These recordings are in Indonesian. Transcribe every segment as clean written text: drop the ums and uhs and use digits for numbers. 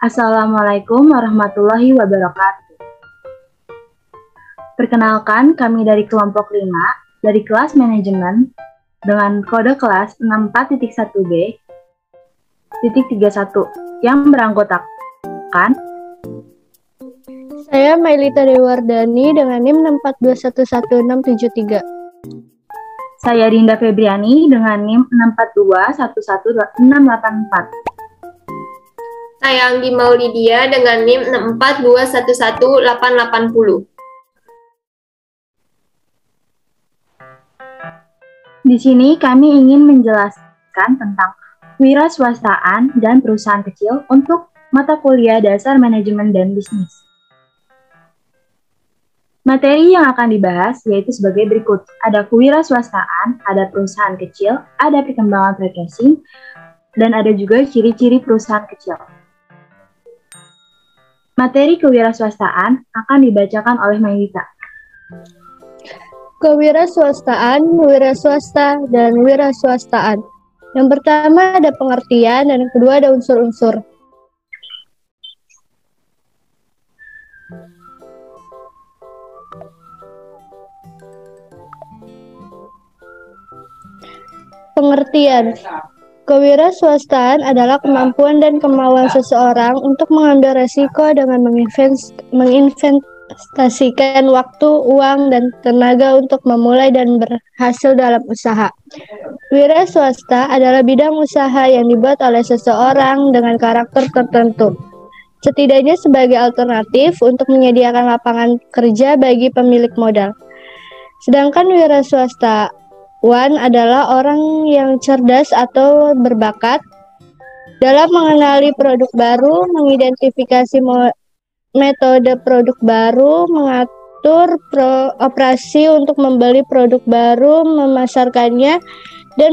Assalamualaikum warahmatullahi wabarakatuh. Perkenalkan, kami dari kelompok 5 dari kelas manajemen dengan kode kelas 64.1B.31 yang beranggotakan Saya Mailita Dewardani dengan NIM 642111673. Saya Dinda Febriani dengan NIM 642111684. Saya Anggi Maulidia dengan NIM 642111880. Di sini kami ingin menjelaskan tentang kewirausahaan dan perusahaan kecil untuk mata kuliah dasar manajemen dan bisnis. Materi yang akan dibahas yaitu sebagai berikut. Ada kewirausahaan, ada perusahaan kecil, ada perkembangan franchising, dan ada juga ciri-ciri perusahaan kecil. Materi kewirausahaan akan dibacakan oleh Mailita. Kewirausahaan, wiraswasta, dan wiraswastaan. Yang pertama ada pengertian dan yang kedua ada unsur-unsur. Pengertian. Kewirausahaan adalah kemampuan dan kemauan seseorang untuk mengambil resiko dengan menginvestasikan waktu, uang, dan tenaga untuk memulai dan berhasil dalam usaha. Wira swasta adalah bidang usaha yang dibuat oleh seseorang dengan karakter tertentu, setidaknya sebagai alternatif untuk menyediakan lapangan kerja bagi pemilik modal. Sedangkan wira swastawan adalah orang yang cerdas atau berbakat dalam mengenali produk baru, mengidentifikasi metode produk baru, mengatur operasi untuk membeli produk baru, memasarkannya, dan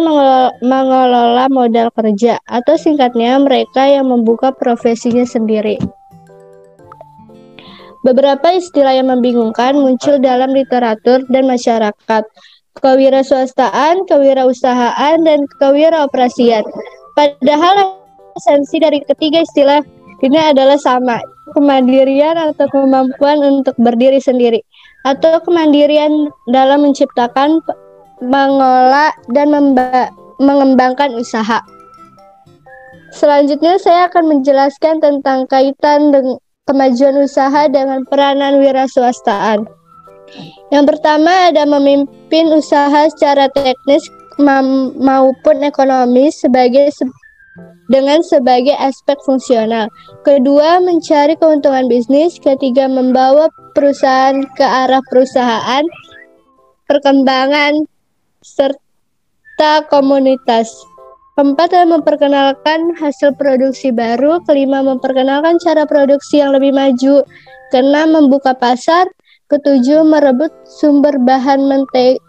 mengelola modal kerja, atau singkatnya mereka yang membuka profesinya sendiri. Beberapa istilah yang membingungkan muncul dalam literatur dan masyarakat. Kewirausahaan, kewirausahaan, dan kewiraoperasian. Padahal esensi dari ketiga istilah ini adalah sama, kemandirian atau kemampuan untuk berdiri sendiri, atau kemandirian dalam menciptakan, mengolah, dan mengembangkan usaha. Selanjutnya saya akan menjelaskan tentang kaitan dengan kemajuan usaha dengan peranan wiraswastaan. Yang pertama ada memimpin usaha secara teknis maupun ekonomis dengan sebagai aspek fungsional. Kedua, mencari keuntungan bisnis. Ketiga, membawa perusahaan ke arah perusahaan, perkembangan, serta komunitas. Keempat, memperkenalkan hasil produksi baru. Kelima, memperkenalkan cara produksi yang lebih maju. Keenam, membuka pasar. Ketujuh, merebut sumber bahan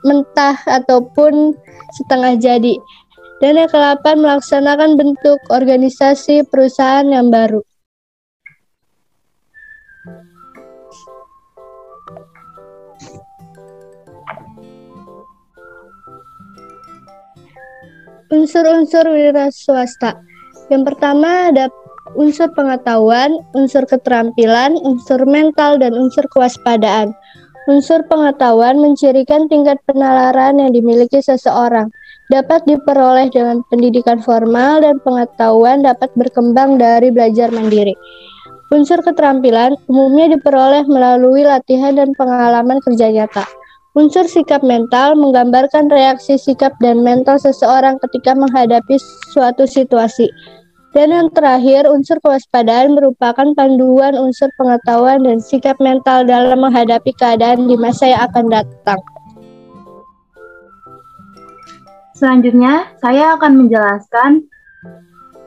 mentah ataupun setengah jadi. Dan yang ke-8, melaksanakan bentuk organisasi perusahaan yang baru. Unsur-unsur wira swasta. Yang pertama ada unsur pengetahuan, unsur keterampilan, unsur mental, dan unsur kewaspadaan. Unsur pengetahuan mencirikan tingkat penalaran yang dimiliki seseorang. Dapat diperoleh dengan pendidikan formal dan pengetahuan dapat berkembang dari belajar mandiri. Unsur keterampilan umumnya diperoleh melalui latihan dan pengalaman kerja nyata. Unsur sikap mental menggambarkan reaksi sikap dan mental seseorang ketika menghadapi suatu situasi. Dan yang terakhir, unsur kewaspadaan merupakan panduan unsur pengetahuan dan sikap mental dalam menghadapi keadaan di masa yang akan datang. Selanjutnya, saya akan menjelaskan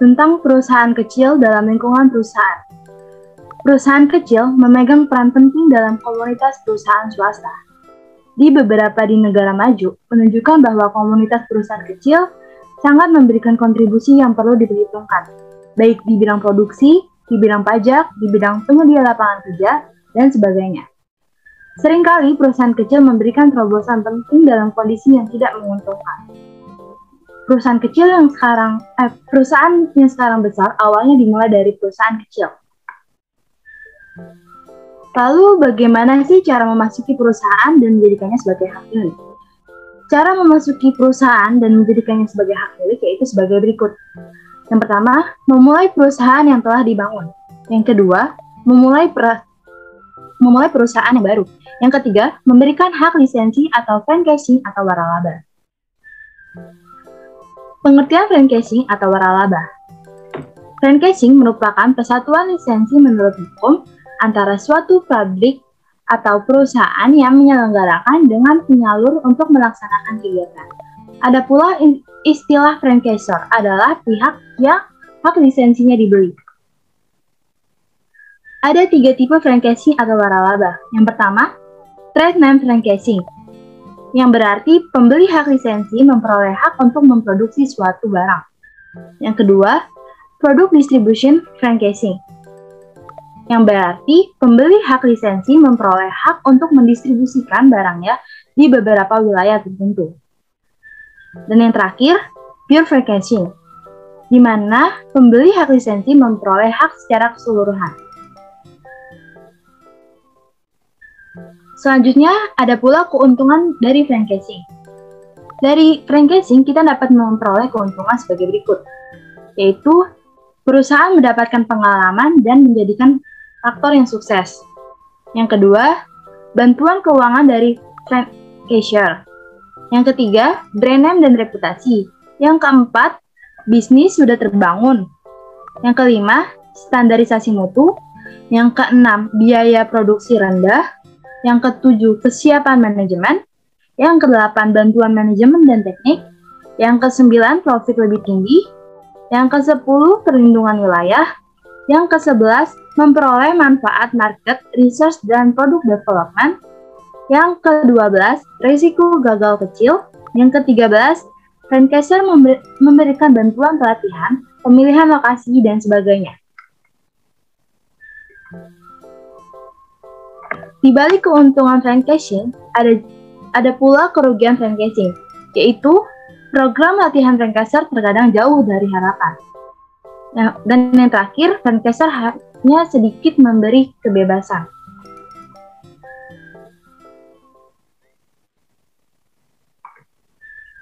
tentang perusahaan kecil dalam lingkungan perusahaan. Perusahaan kecil memegang peran penting dalam komunitas perusahaan swasta. Di beberapa negara maju, menunjukkan bahwa komunitas perusahaan kecil sangat memberikan kontribusi yang perlu diperhitungkan, baik di bidang produksi, di bidang pajak, di bidang penyedia lapangan kerja, dan sebagainya. Seringkali perusahaan kecil memberikan terobosan penting dalam kondisi yang tidak menguntungkan. perusahaan yang sekarang besar awalnya dimulai dari perusahaan kecil. Lalu bagaimana sih cara memasuki perusahaan dan menjadikannya sebagai hak milik? Cara memasuki perusahaan dan menjadikannya sebagai hak milik yaitu sebagai berikut. Yang pertama, memulai perusahaan yang telah dibangun. Yang kedua, memulai perusahaan yang baru. Yang ketiga, memberikan hak lisensi atau franchising atau waralaba. Pengertian franchising atau waralaba. Franchising merupakan persatuan lisensi menurut hukum antara suatu pabrik atau perusahaan yang menyelenggarakan dengan penyalur untuk melaksanakan kegiatan. Ada pula istilah franchisor adalah pihak yang hak lisensinya dibeli. Ada 3 tipe franchising atau waralaba. Yang pertama, trade name franchising, yang berarti pembeli hak lisensi memperoleh hak untuk memproduksi suatu barang. Yang kedua, product distribution franchising, yang berarti pembeli hak lisensi memperoleh hak untuk mendistribusikan barangnya di beberapa wilayah tertentu. Dan yang terakhir, pure franchising, di mana pembeli hak lisensi memperoleh hak secara keseluruhan. Selanjutnya, ada pula keuntungan dari franchising. Dari franchising, kita dapat memperoleh keuntungan sebagai berikut, yaitu perusahaan mendapatkan pengalaman dan menjadikan faktor yang sukses. Yang kedua, bantuan keuangan dari franchisor. Yang ketiga, brand name dan reputasi. Yang keempat, bisnis sudah terbangun. Yang kelima, standarisasi mutu. Yang keenam, biaya produksi rendah. Yang ketujuh, kesiapan manajemen. Yang kedelapan, bantuan manajemen dan teknik. Yang kesembilan, profit lebih tinggi. Yang kesepuluh, perlindungan wilayah. Yang kesebelas, memperoleh manfaat market, research, dan product development. Yang ke-12, risiko gagal kecil. Yang ke-13, franchisor memberikan bantuan pelatihan, pemilihan lokasi, dan sebagainya. Di balik keuntungan franchising, ada pula kerugian franchising, yaitu program latihan franchisor terkadang jauh dari harapan. Dan yang terakhir, franchisor hanya sedikit memberi kebebasan.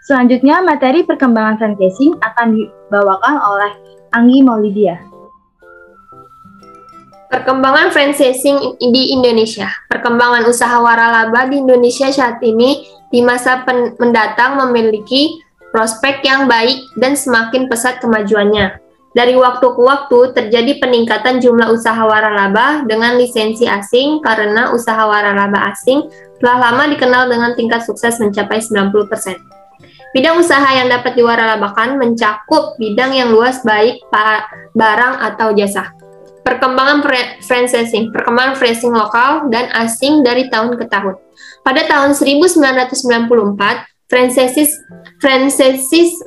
Selanjutnya, materi perkembangan franchising akan dibawakan oleh Anggi Maulidia. Perkembangan franchising di Indonesia. Perkembangan usaha waralaba di Indonesia saat ini di masa mendatang memiliki prospek yang baik dan semakin pesat kemajuannya. Dari waktu ke waktu terjadi peningkatan jumlah usaha waralaba dengan lisensi asing karena usaha waralaba asing telah lama dikenal dengan tingkat sukses mencapai 90%. Bidang usaha yang dapat diwaralabakan mencakup bidang yang luas baik barang atau jasa. Perkembangan franchising, perkembangan franchising lokal dan asing dari tahun ke tahun. Pada tahun 1994, franchises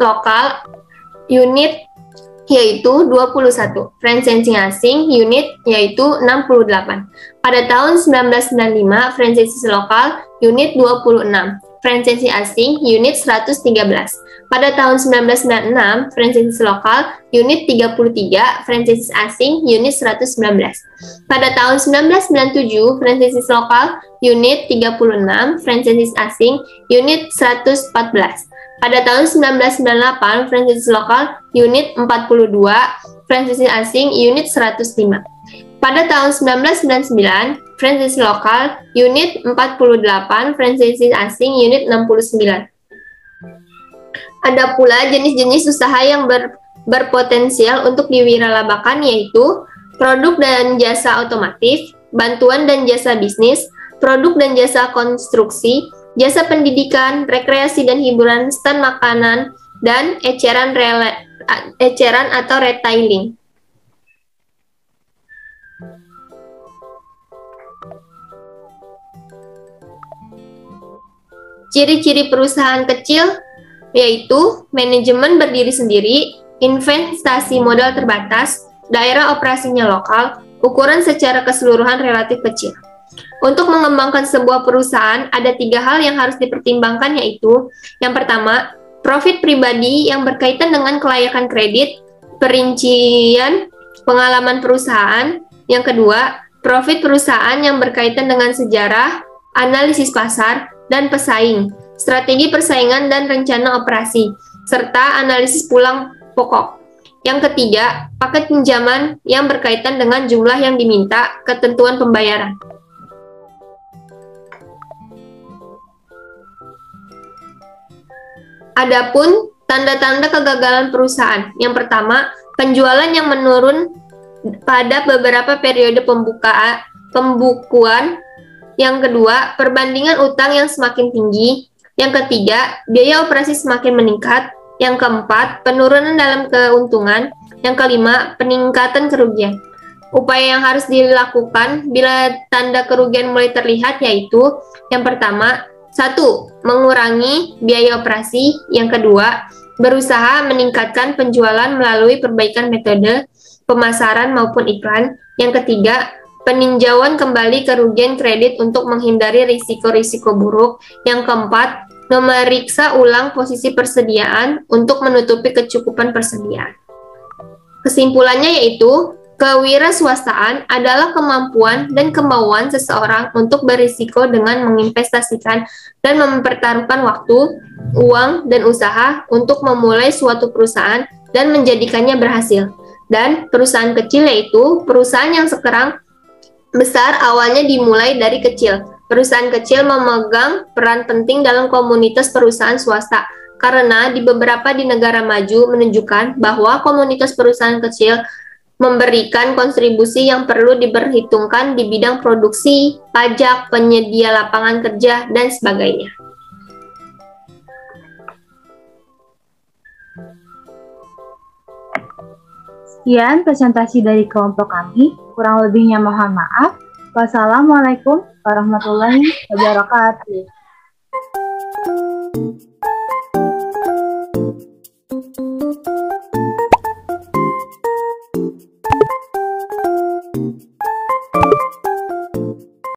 lokal unit yaitu 21, franchising asing unit yaitu 68. Pada tahun 1995, franchises lokal unit 26, franchising asing unit 113. Pada tahun 1996, franchises lokal unit 33, franchises asing unit 119. Pada tahun 1997, franchises lokal unit 36, franchises asing unit 114. Pada tahun 1998, franchises lokal unit 42, franchises asing unit 105. Pada tahun 1999, franchises lokal unit 48, franchises asing unit 69. Ada pula jenis-jenis usaha yang berpotensial untuk diwiralabakan yaitu produk dan jasa otomotif, bantuan dan jasa bisnis, produk dan jasa konstruksi, jasa pendidikan, rekreasi dan hiburan, stand makanan, dan eceran atau retailing. Ciri-ciri perusahaan kecil yaitu manajemen berdiri sendiri, investasi modal terbatas, daerah operasinya lokal, ukuran secara keseluruhan relatif kecil. Untuk mengembangkan sebuah perusahaan, ada 3 hal yang harus dipertimbangkan yaitu, yang pertama, Profit pribadi yang berkaitan dengan kelayakan kredit, perincian pengalaman perusahaan. Yang kedua, profit perusahaan yang berkaitan dengan sejarah, analisis pasar, dan pesaing, strategi persaingan dan rencana operasi, serta analisis pulang pokok. Yang ketiga, paket pinjaman yang berkaitan dengan jumlah yang diminta, ketentuan pembayaran. Adapun tanda-tanda kegagalan perusahaan. Yang pertama, penjualan yang menurun pada beberapa periode pembukuan. Yang kedua, perbandingan utang yang semakin tinggi. Yang ketiga, biaya operasi semakin meningkat. Yang keempat, penurunan dalam keuntungan. Yang kelima, peningkatan kerugian. Upaya yang harus dilakukan bila tanda kerugian mulai terlihat yaitu yang pertama, 1. Mengurangi biaya operasi. Yang kedua, berusaha meningkatkan penjualan melalui perbaikan metode pemasaran maupun iklan. Yang ketiga, peninjauan kembali kerugian kredit untuk menghindari risiko-risiko buruk. Yang keempat, memeriksa ulang posisi persediaan untuk menutupi kecukupan persediaan. Kesimpulannya yaitu, kewirausahaan adalah kemampuan dan kemauan seseorang untuk berisiko dengan menginvestasikan dan mempertaruhkan waktu, uang, dan usaha untuk memulai suatu perusahaan dan menjadikannya berhasil. Dan perusahaan kecil yaitu perusahaan yang sekarang besar awalnya dimulai dari kecil. Perusahaan kecil memegang peran penting dalam komunitas perusahaan swasta karena di beberapa di negara maju menunjukkan bahwa komunitas perusahaan kecil memberikan kontribusi yang perlu diperhitungkan di bidang produksi, pajak, penyedia lapangan kerja, dan sebagainya. Sekian presentasi dari kelompok kami. Kurang lebihnya mohon maaf. Wassalamualaikum warahmatullahi wabarakatuh.